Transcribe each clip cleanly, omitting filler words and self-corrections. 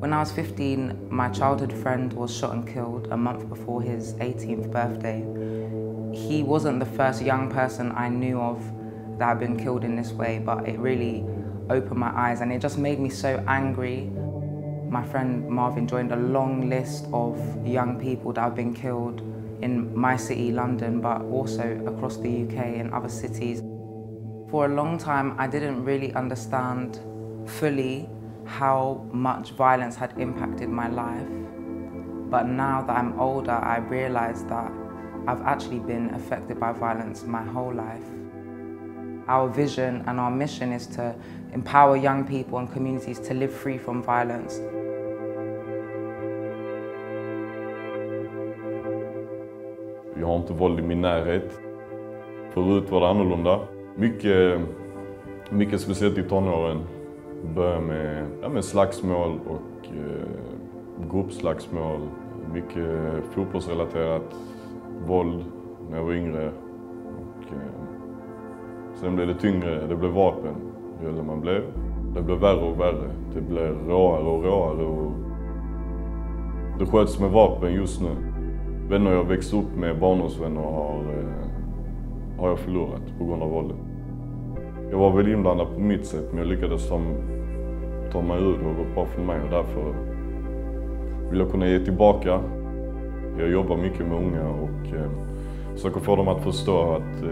When I was 15, my childhood friend was shot and killed a month before his 18th birthday. He wasn't the first young person I knew of that had been killed in this way, but it really opened my eyes and it just made me so angry. My friend Marvin joined a long list of young people that have been killed in my city, London, but also across the UK and other cities. For a long time, I didn't really understand fully how much violence had impacted my life. But now that I'm older, I realise that I've actually been affected by violence my whole life. Our vision and our mission is to empower young people and communities to live free from violence. Jag har inte våld i min närhet. Förut var det annorlunda. Mycket speciellt i tonåren. Började med slagsmål och gruppslagsmål. Mycket fotbollsrelaterat våld när jag var yngre. Och, sen blev det tyngre, det blev vapen ju äldre man blev. Det blev värre och värre. Det blev råare och råare. Och det sköts med vapen just nu. Vänner jag växte upp med, barndomsvänner har jag förlorat på grund av våldet. Jag var väl inblandad på mitt sätt, men jag lyckades ta mig ur det och gå bra för mig. Och därför vill jag kunna ge tillbaka. Jag jobbar mycket med unga och försöker få dem att förstå att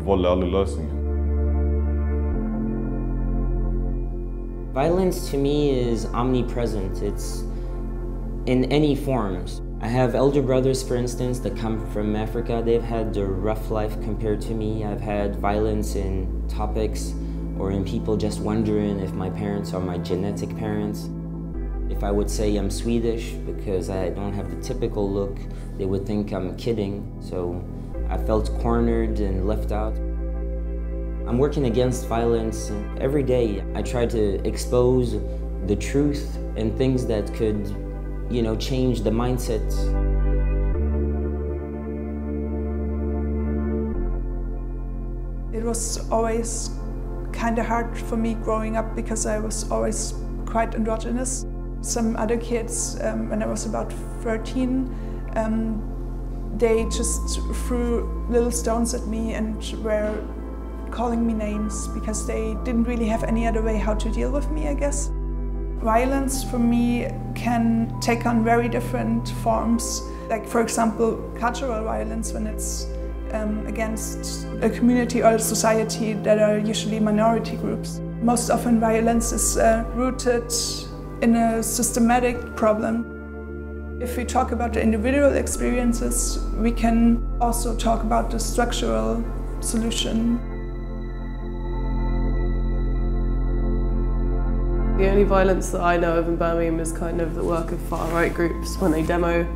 våld är aldrig lösningen. Violence to me is omnipresent. It's in any forms. I have elder brothers, for instance, that come from Africa. They've had a rough life compared to me. I've had violence in topics or in people just wondering if my parents are my genetic parents. If I would say I'm Swedish because I don't have the typical look, they would think I'm kidding. So I felt cornered and left out. I'm working against violence every day. I try to expose the truth and things that could, change the mindset. It was always kind of hard for me growing up because I was always quite androgynous. Some other kids, when I was about 13, they just threw little stones at me and were calling me names because they didn't really have any other way how to deal with me, I guess. Violence for me can take on very different forms. Like, for example, cultural violence when it's against a community or a society that are usually minority groups. Most often violence is rooted in a systematic problem. If we talk about the individual experiences, we can also talk about the structural solution. The only violence that I know of in Birmingham is kind of the work of far-right groups when they demo,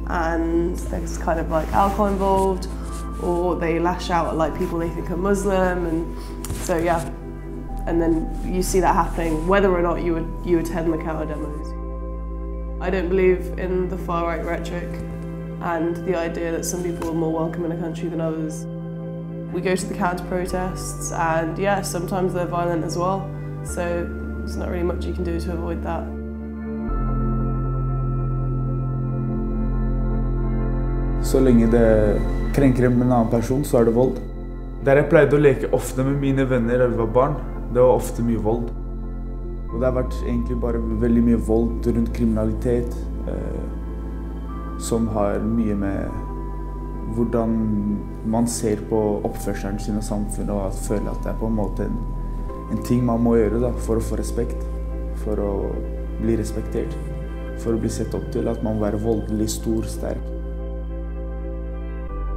and there's kind of like alcohol involved, or they lash out at like people they think are Muslim, and so yeah. And then you see that happening whether or not you attend the counter demos. I don't believe in the far-right rhetoric and the idea that some people are more welcome in a country than others. We go to the counter protests and yeah, sometimes they're violent as well, so there's not really much you can do to avoid that. Så lenge det krenker en annen person, så det vold. Der jeg pleide å leke ofte med mine venner da vi var barn, det var ofte mye vold. Og det har vært egentlig bare veldig mye vold rundt kriminalitet, som har mye med hvordan man ser på oppførselen sin og samfunnet, og at føler at det på en måte en ting man må gjøre da, for å få respekt, for å bli respektert, for å bli sett opp til, at man må være voldelig, stor, sterk.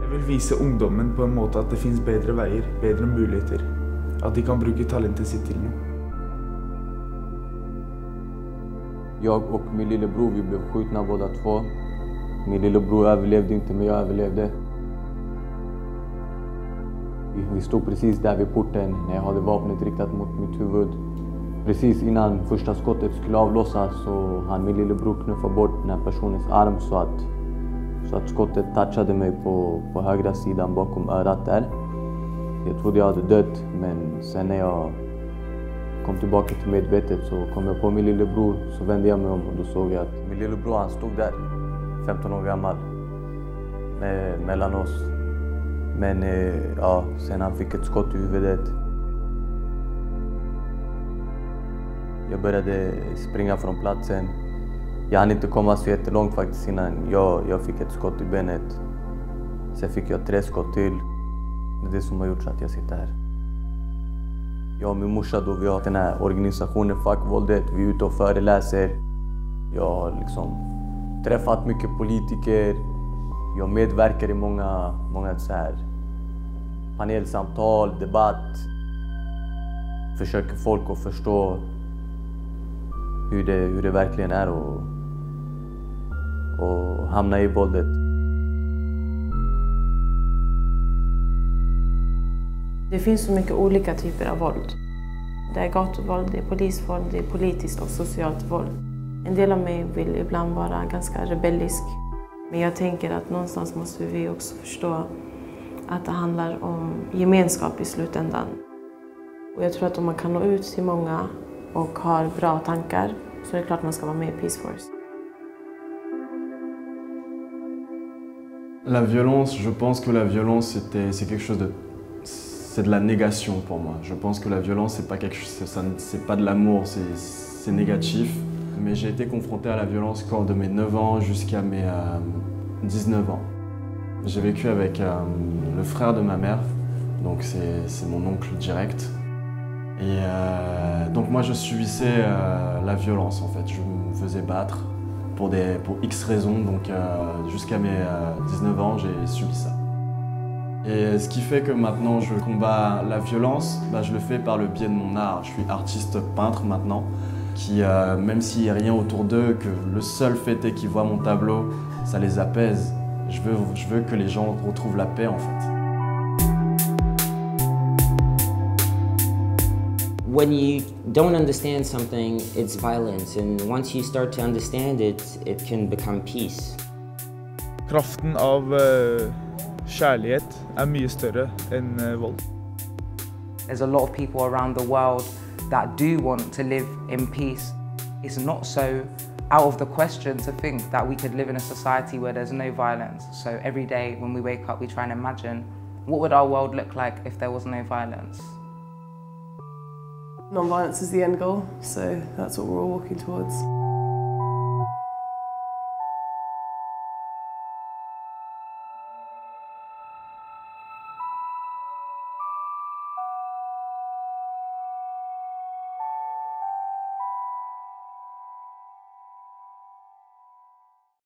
Jeg vil vise ungdommen på en måte at det finns bedre veier, bedre muligheter, att de kan bruka talentet sitt till nu. Jag och min lillebror, vi blev skjutna båda två. Min lillebror överlevde inte, men jag överlevde. Vi stod precis där vid porten när jag hade vapnet riktat mot mitt huvud. Precis innan första skottet skulle avlossas så han min lillebror knuffade bort den här personens arm så att skottet touchade mig på högra sidan bakom örat där. Jag trodde jag hade dött, men sen när jag kom tillbaka till medvetet så kom jag på min lillebror. Så vände jag mig om och då såg jag att min lillebror han stod där, 15 år gammal, mellan oss. Men ja, sen han fick ett skott i huvudet. Jag började springa från platsen. Jag hann inte komma så jättelångt faktiskt innan jag fick ett skott i benet. Sen fick jag 3 skott till. Det är det som har gjort så att jag sitter här. Jag och min morsa då, vi har den här organisationen Fuck våldet. Vi är ute och föreläser. Jag har liksom träffat mycket politiker. Jag medverkar i många så här panelsamtal, debatt. Försöker folk att förstå hur det verkligen är och hamna i våldet. Det finns så mycket olika typer av våld. Det är gatuvåld, det är polisvåld, det är politiskt och socialt våld. En del av mig vill ibland vara ganska rebellisk. Men jag tänker att någonstans måste vi också förstå att det handlar om gemenskap i slutändan. Och jag tror att om man kan nå ut till många och har bra tankar så är det klart man ska vara med i Peace Force. La violence, je pense que la violence c'est quelque chose c'est de la négation pour moi. Je pense que la violence c'est pas quelque chose, c'est pas de l'amour, c'est négatif. Mais j'ai été confronté à la violence de mes 9 ans jusqu'à mes 19 ans. J'ai vécu avec le frère de ma mère, donc c'est mon oncle direct. Et donc moi je subissais la violence en fait, je me faisais battre pour X raisons, donc jusqu'à mes 19 ans j'ai subi ça. Et ce qui fait que maintenant je combats la violence, je le fais par le biais de mon art. Je suis artiste peintre maintenant, qui même s'il n'y a rien autour d'eux, que le seul fait est qu'ils voient mon tableau, ça les apaise. Je veux que les gens retrouvent la paix en fait. When you don't understand something, it's violence, and once you start to understand it, it can become peace. Kraften av kärlighet är mycket större än våld. There's a lot of people around the world that do want to live in peace. It's not so out of the question to think that we could live in a society where there's no violence. So every day when we wake up we try and imagine what would our world look like if there was no violence. Non-violence is the end goal, so that's what we're all walking towards.